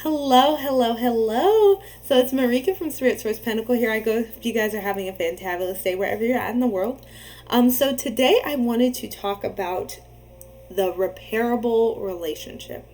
Hello, hello, hello. So it's Mareka from Spirit Source Pinnacle. Here I go. If you guys are having a fantabulous day wherever you're at in the world. So today I wanted to talk about the repairable relationship.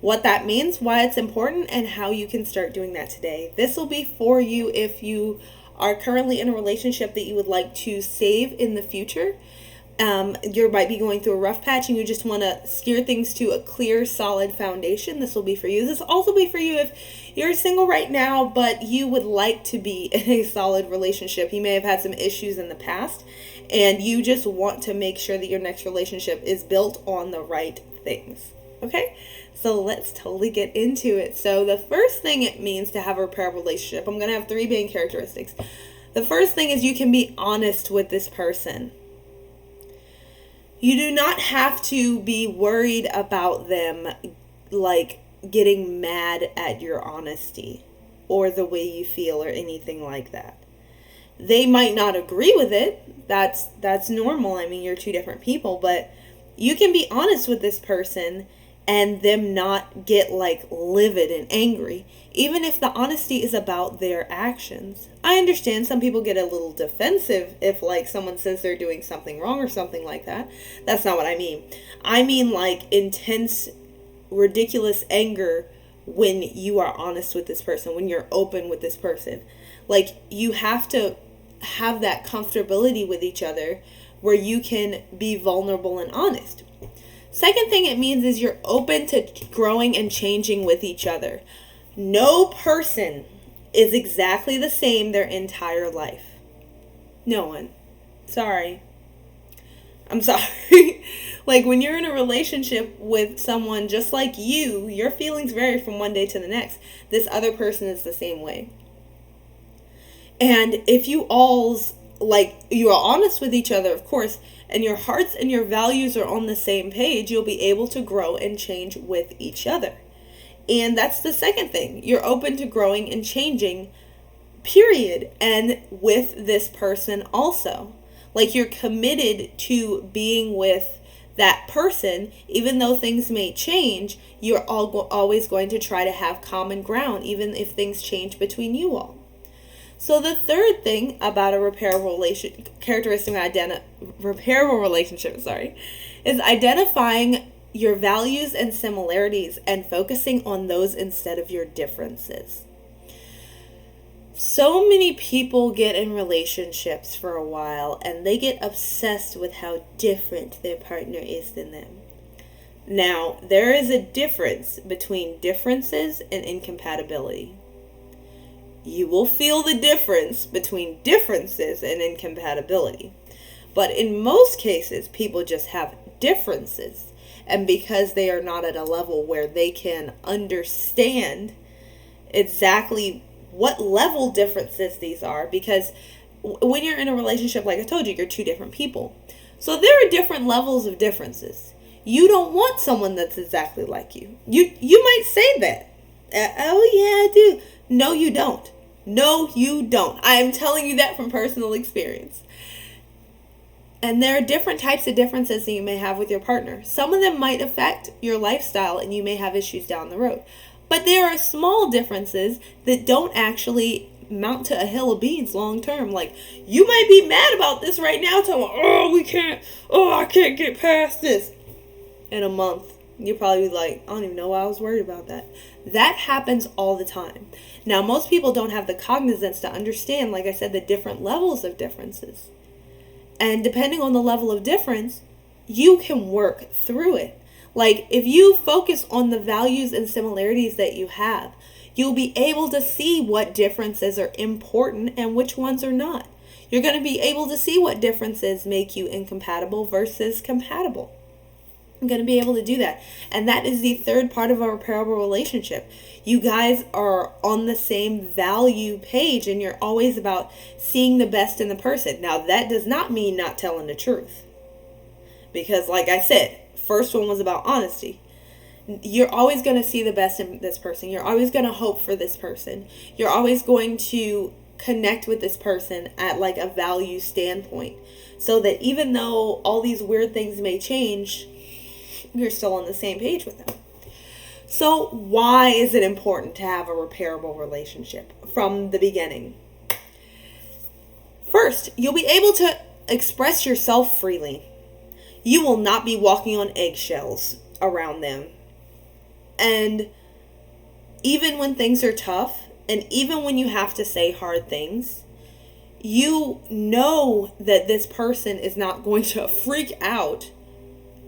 What that means, why it's important, and how you can start doing that today. This will be for you if you are currently in a relationship that you would like to save in the future. You might be going through a rough patch and you just want to steer things to a clear, solid foundation. This will be for you. This will also be for you if you're single right now, but you would like to be in a solid relationship. You may have had some issues in the past, and you just want to make sure that your next relationship is built on the right things. Okay? So let's totally get into it. So the first thing it means to have a repairable relationship, I'm going to have 3 main characteristics. The first thing is you can be honest with this person. You do not have to be worried about them like getting mad at your honesty or the way you feel or anything like that. They might not agree with it. That's normal. I mean, you're 2 different people, but you can be honest with this person and them not get like livid and angry, even if the honesty is about their actions. I understand some people get a little defensive if like someone says they're doing something wrong or something like that. That's not what I mean. I mean like intense, ridiculous anger when you are honest with this person, when you're open with this person. Like you have to have that comfortability with each other where you can be vulnerable and honest. Second thing it means is you're open to growing and changing with each other. No person is exactly the same their entire life. No one. Sorry. I'm sorry. Like when you're in a relationship with someone just like you, your feelings vary from one day to the next. This other person is the same way. And if you all's you are honest with each other, of course, and your hearts and your values are on the same page, you'll be able to grow and change with each other. And that's the second thing. You're open to growing and changing, period. And with this person also. Like you're committed to being with that person, even though things may change, you're always going to try to have common ground, even if things change between you all. So the third thing about a repairable relationship, is identifying your values and similarities and focusing on those instead of your differences. So many people get in relationships for a while and they get obsessed with how different their partner is than them. Now, there is a difference between differences and incompatibility. You will feel the difference between differences and incompatibility. But in most cases, people just have differences. And because they are not at a level where they can understand exactly what level differences these are, because when you're in a relationship, like I told you, you're 2 different people. So there are different levels of differences. You don't want someone that's exactly like you. You might say that. Oh yeah, I do. No, you don't. No, you don't. I am telling you that from personal experience. And there are different types of differences that you may have with your partner. Some of them might affect your lifestyle and you may have issues down the road. But there are small differences that don't actually mount to a hill of beans long term. Like, you might be mad about this right now, telling, I can't get past this. In a month, you'll probably be like, I don't even know why I was worried about that. That happens all the time. Now, most people don't have the cognizance to understand, like I said, the different levels of differences. And depending on the level of difference, you can work through it. Like, if you focus on the values and similarities that you have, you'll be able to see what differences are important and which ones are not. You're going to be able to see what differences make you incompatible versus compatible. I'm going to be able to do that. And that is the third part of a repairable relationship. You guys are on the same value page and you're always about seeing the best in the person. Now, that does not mean not telling the truth. Because like I said, first one was about honesty. You're always going to see the best in this person. You're always going to hope for this person. You're always going to connect with this person at like a value standpoint. So that even though all these weird things may change, you're still on the same page with them. So why is it important to have a repairable relationship from the beginning? First, you'll be able to express yourself freely. You will not be walking on eggshells around them. And even when things are tough, and even when you have to say hard things, you know that this person is not going to freak out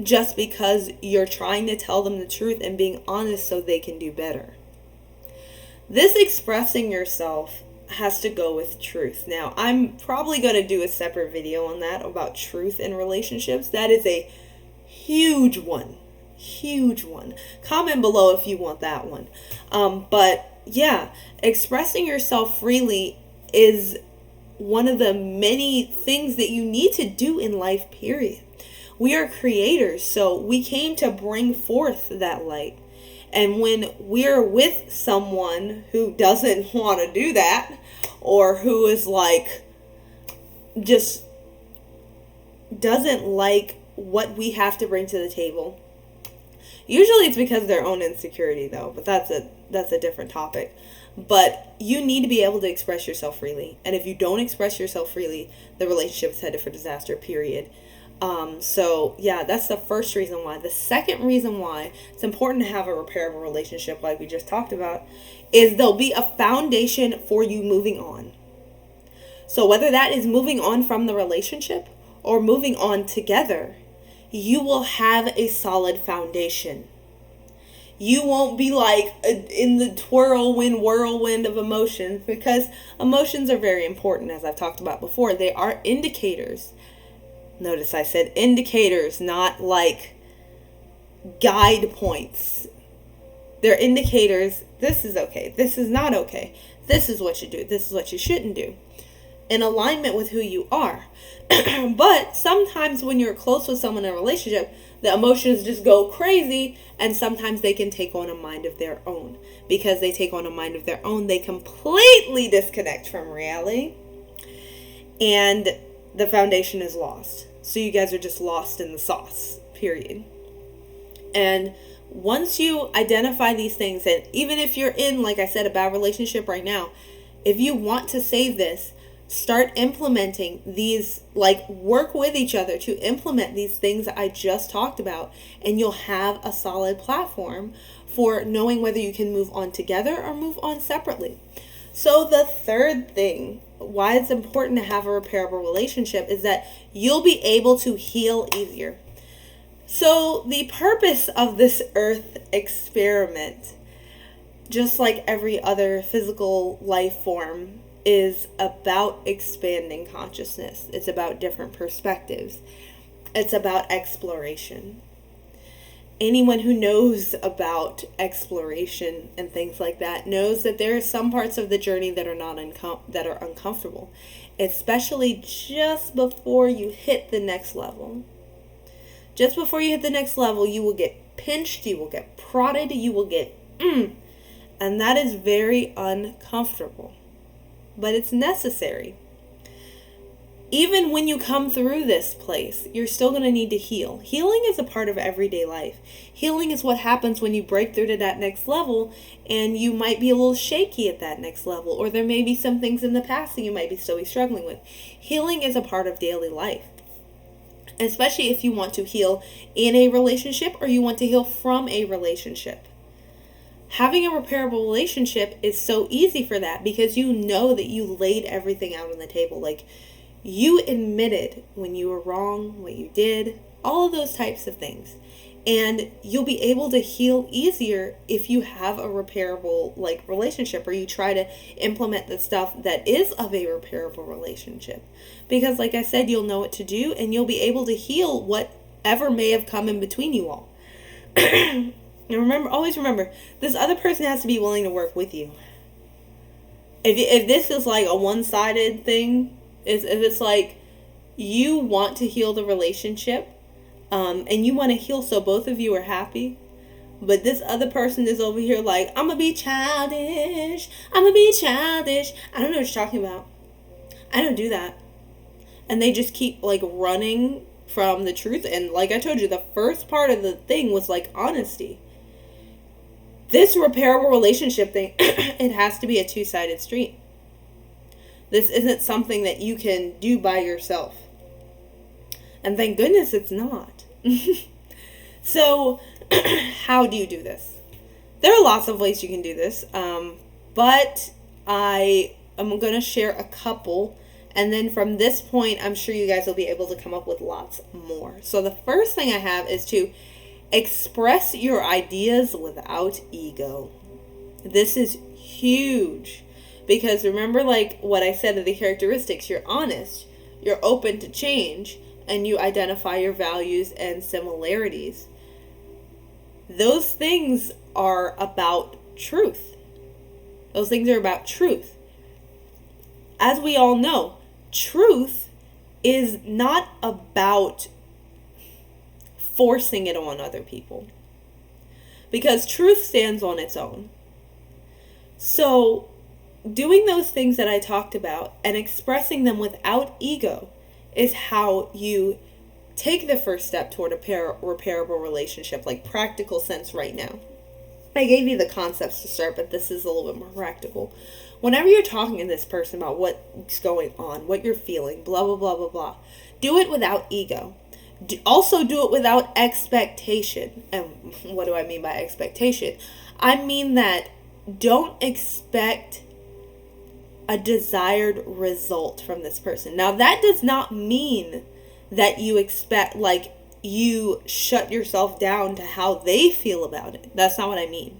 just because you're trying to tell them the truth and being honest so they can do better. This expressing yourself has to go with truth. Now, I'm probably going to do a separate video on that about truth in relationships. That is a huge one. Huge one. Comment below if you want that one. But yeah, expressing yourself freely is one of the many things that you need to do in life, period. We are creators, so we came to bring forth that light. And when we're with someone who doesn't want to do that, or who is like, just doesn't like what we have to bring to the table, usually it's because of their own insecurity though, but that's a different topic. But you need to be able to express yourself freely. And if you don't express yourself freely, the relationship is headed for disaster, period. So yeah, that's the first reason why. The second reason why it's important to have a repairable relationship, like we just talked about, is there'll be a foundation for you moving on. So whether that is moving on from the relationship or moving on together, you will have a solid foundation. You won't be like in the whirlwind of emotions, because emotions are very important, as I've talked about before. They are indicators. Notice I said indicators, not like guide points. They're indicators. This is okay. This is not okay. This is what you do. This is what you shouldn't do. In alignment with who you are. But sometimes when you're close with someone in a relationship, the emotions just go crazy, and sometimes they can take on a mind of their own. Because they take on a mind of their own, they completely disconnect from reality, and the foundation is lost. So you guys are just lost in the sauce, period. And once you identify these things, and even if you're in, like I said, a bad relationship right now, if you want to save this, start implementing these, like work with each other to implement these things that I just talked about, and you'll have a solid platform for knowing whether you can move on together or move on separately. So the third thing, why it's important to have a repairable relationship, is that you'll be able to heal easier. So the purpose of this earth experiment, just like every other physical life form, is about expanding consciousness. It's about different perspectives. It's about exploration. Anyone who knows about exploration and things like that knows that there are some parts of the journey that are that are uncomfortable, especially just before you hit the next level. Just before you hit the next level, you will get pinched, you will get prodded, you will get and that is very uncomfortable. But it's necessary. Even when you come through this place, you're still going to need to heal. Healing is a part of everyday life. Healing is what happens when you break through to that next level, and you might be a little shaky at that next level, or there may be some things in the past that you might still be struggling with. Healing is a part of daily life, especially if you want to heal in a relationship or you want to heal from a relationship. Having a repairable relationship is so easy for that, because you know that you laid everything out on the table. Like, you admitted when you were wrong, what you did, all of those types of things. And you'll be able to heal easier if you have a repairable relationship, or you try to implement the stuff that is of a repairable relationship. Because like I said, you'll know what to do, and you'll be able to heal whatever may have come in between you all. And always remember, this other person has to be willing to work with you. If this is like a one-sided thing, if it's like you want to heal the relationship, and you want to heal so both of you are happy, but this other person is over here like, I'm gonna be childish, I don't know what you're talking about. I don't do that. And they just keep running from the truth. And like I told you, the first part of the thing was honesty. This repairable relationship thing, it has to be a two-sided street. This isn't something that you can do by yourself. And thank goodness it's not. So, how do you do this? There are lots of ways you can do this, but I am going to share a couple, and then from this point, I'm sure you guys will be able to come up with lots more. So the first thing I have is to express your ideas without ego. This is huge, because remember, like what I said of the characteristics, you're honest, you're open to change, and you identify your values and similarities. Those things are about truth. Those things are about truth. As we all know, truth is not about forcing it on other people, because truth stands on its own. So, doing those things that I talked about and expressing them without ego is how you take the first step toward a repairable relationship, like practical sense right now. I gave you the concepts to start, but this is a little bit more practical. Whenever you're talking to this person about what's going on, what you're feeling, blah, blah, blah, blah, blah, do it without ego. Also do it without expectation. And what do I mean by expectation? I mean that don't expect a desired result from this person. Now, that does not mean that you expect, like, you shut yourself down to how they feel about it. That's not what I mean.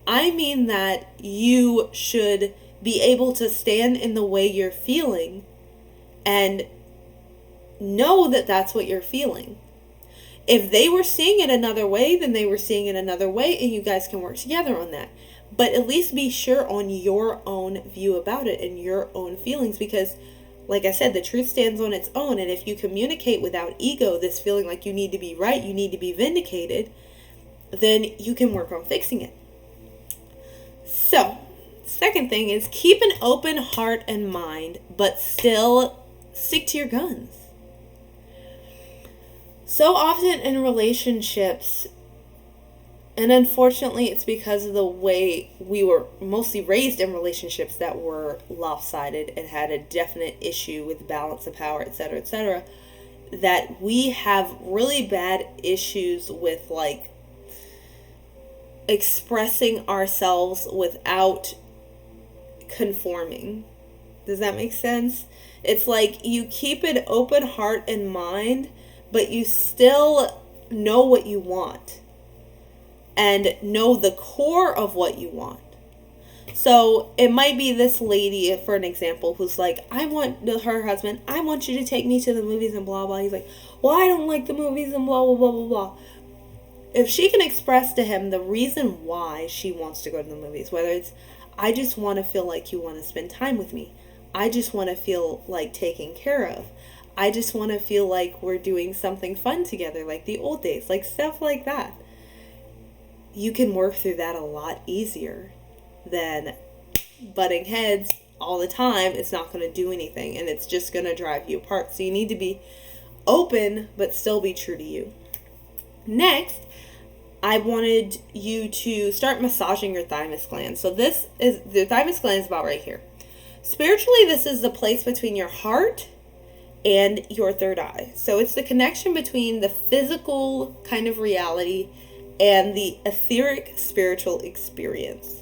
I mean that you should be able to stand in the way you're feeling and know that that's what you're feeling. If they were seeing it another way, then they were seeing it another way, and you guys can work together on that. But at least be sure on your own view about it and your own feelings, because like I said, the truth stands on its own. And if you communicate without ego, this feeling like you need to be right, you need to be vindicated, then you can work on fixing it. So, second thing is keep an open heart and mind, but still stick to your guns. So often in relationships, and unfortunately it's because of the way we were mostly raised in relationships that were lopsided and had a definite issue with balance of power, etc., that we have really bad issues with, like, expressing ourselves without conforming. Does that make sense? It's like you keep an open heart and mind, but you still know what you want and know the core of what you want. So it might be this lady, for an example, who's like, I want her husband, I want you to take me to the movies and blah, blah. He's like, well, I don't like the movies and blah, blah, blah, blah, blah. If she can express to him the reason why she wants to go to the movies, whether it's, I just want to feel like you want to spend time with me. I just want to feel like taken care of. I just want to feel like we're doing something fun together, like the old days, like stuff like that. You can work through that a lot easier than butting heads all the time. It's not going to do anything, and it's just going to drive you apart. So you need to be open, but still be true to you. Next, I wanted you to start massaging your thymus gland. So this is, the thymus gland is about right here. Spiritually, this is the place between your heart and your third eye. So it's the connection between the physical kind of reality and the etheric spiritual experience.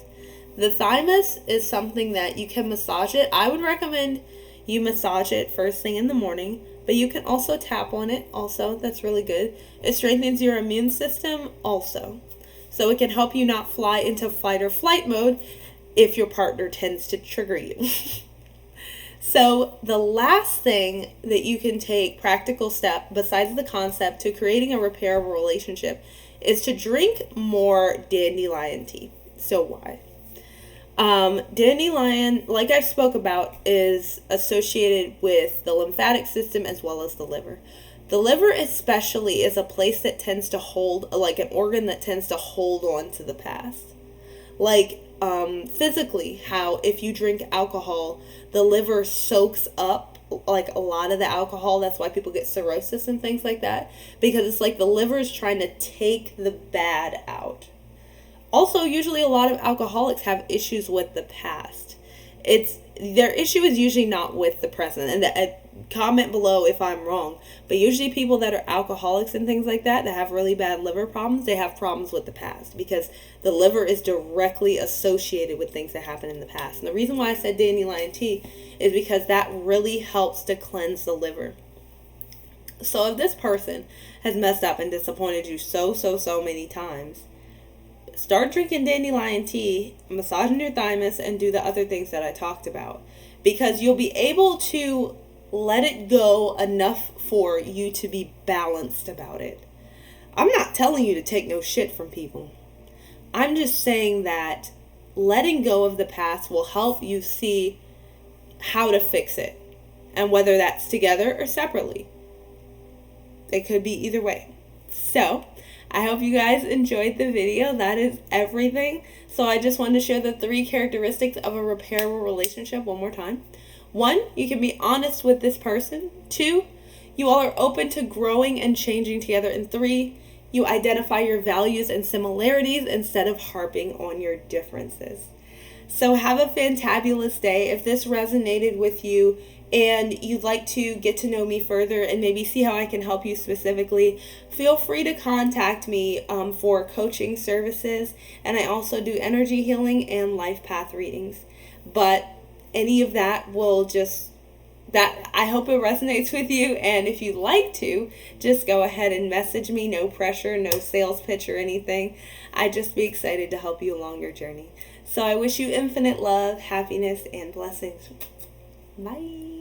The thymus is something that you can massage it. I would recommend you massage it first thing in the morning, but you can also tap on it also. That's really good. It strengthens your immune system also. So it can help you not fly into fight or flight mode if your partner tends to trigger you. So the last thing that you can take, practical step, besides the concept to creating a repairable relationship, is to drink more dandelion tea. So why? Dandelion, like I spoke about, is associated with the lymphatic system as well as the liver. The liver especially is a place that tends to hold, like an organ that tends to hold on to the past. Like, physically, how if you drink alcohol, the liver soaks up like a lot of the alcohol. That's why people get cirrhosis and things like that, because it's like the liver is trying to take the bad out. Also, usually a lot of alcoholics have issues with the past. It's their issue is usually not with the present. And comment below if I'm wrong, but usually people that are alcoholics and things like that have really bad liver problems, they have problems with the past because the liver is directly associated with things that happened in the past. And the reason why I said dandelion tea is because that really helps to cleanse the liver. So if this person has messed up and disappointed you so many times, start drinking dandelion tea, massaging your thymus, and do the other things that I talked about. Because you'll be able to let it go enough for you to be balanced about it. I'm not telling you to take no shit from people. I'm just saying that letting go of the past will help you see how to fix it. And whether that's together or separately. It could be either way. So, I hope you guys enjoyed the video. That is everything. So I just wanted to share the 3 characteristics of a repairable relationship one more time. 1, you can be honest with this person. 2, you all are open to growing and changing together. And 3, you identify your values and similarities instead of harping on your differences. So have a fantabulous day. If this resonated with you and you'd like to get to know me further and maybe see how I can help you specifically, feel free to contact me for coaching services. And I also do energy healing and life path readings. But any of that I hope it resonates with you. And if you'd like to, just go ahead and message me. No pressure, no sales pitch or anything. I'd just be excited to help you along your journey. So I wish you infinite love, happiness, and blessings. Bye.